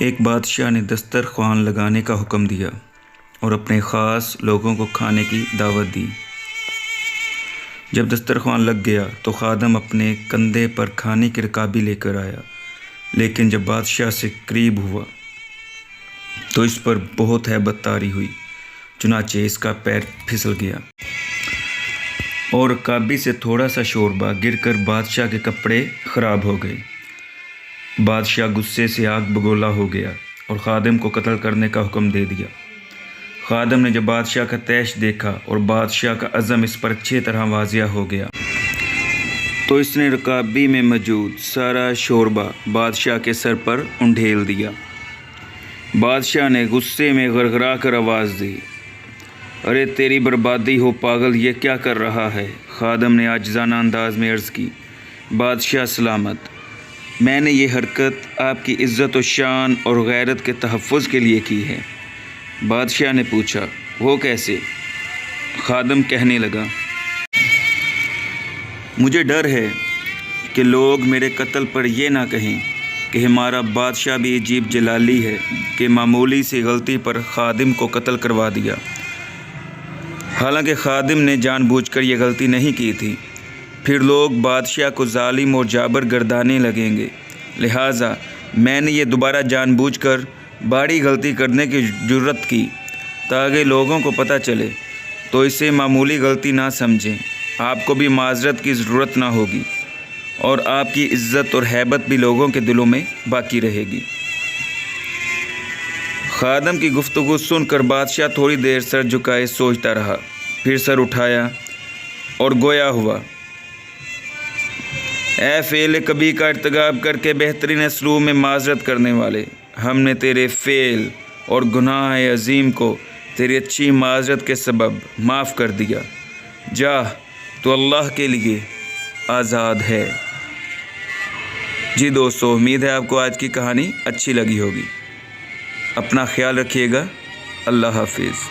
ایک بادشاہ نے دسترخوان لگانے کا حکم دیا اور اپنے خاص لوگوں کو کھانے کی دعوت دی۔ جب دسترخوان لگ گیا تو خادم اپنے کندھے پر کھانے کی رکابی لے کر آیا، لیکن جب بادشاہ سے قریب ہوا تو اس پر بہت ہیبت طاری ہوئی، چنانچہ اس کا پیر پھسل گیا اور رکابی سے تھوڑا سا شوربہ گر کر بادشاہ کے کپڑے خراب ہو گئے۔ بادشاہ غصے سے آگ بگولا ہو گیا اور خادم کو قتل کرنے کا حکم دے دیا۔ خادم نے جب بادشاہ کا طیش دیکھا اور بادشاہ کا عزم اس پر اچھی طرح واضح ہو گیا تو اس نے رکابی میں موجود سارا شوربہ بادشاہ کے سر پر انڈھیل دیا۔ بادشاہ نے غصے میں غرغرا کر آواز دی، ارے تیری بربادی ہو پاگل، یہ کیا کر رہا ہے؟ خادم نے عاجزانہ انداز میں عرض کی، بادشاہ سلامت، میں نے یہ حرکت آپ کی عزت و شان اور غیرت کے تحفظ کے لیے کی ہے۔ بادشاہ نے پوچھا، وہ کیسے؟ خادم کہنے لگا، مجھے ڈر ہے کہ لوگ میرے قتل پر یہ نہ کہیں کہ ہمارا بادشاہ بھی عجیب جلالی ہے کہ معمولی سی غلطی پر خادم کو قتل کروا دیا، حالانکہ خادم نے جان بوجھ کر یہ غلطی نہیں کی تھی۔ پھر لوگ بادشاہ کو ظالم اور جابر گردانے لگیں گے، لہٰذا میں نے یہ دوبارہ جان بوجھ کر بڑی غلطی کرنے کی جرت کی تاکہ لوگوں کو پتہ چلے تو اسے معمولی غلطی نہ سمجھیں، آپ کو بھی معذرت کی ضرورت نہ ہوگی اور آپ کی عزت اور ہیبت بھی لوگوں کے دلوں میں باقی رہے گی۔ خادم کی گفتگو سن کر بادشاہ تھوڑی دیر سر جھکائے سوچتا رہا، پھر سر اٹھایا اور گویا ہوا، اے فعل کبھی کا ارتکاب کر کے بہترین اسلوب میں معذرت کرنے والے، ہم نے تیرے فعل اور گناہ عظیم کو تیری اچھی معذرت کے سبب معاف کر دیا، جا تو اللہ کے لیے آزاد ہے۔ جی دوستو، امید ہے آپ کو آج کی کہانی اچھی لگی ہوگی۔ اپنا خیال رکھیے گا۔ اللہ حافظ۔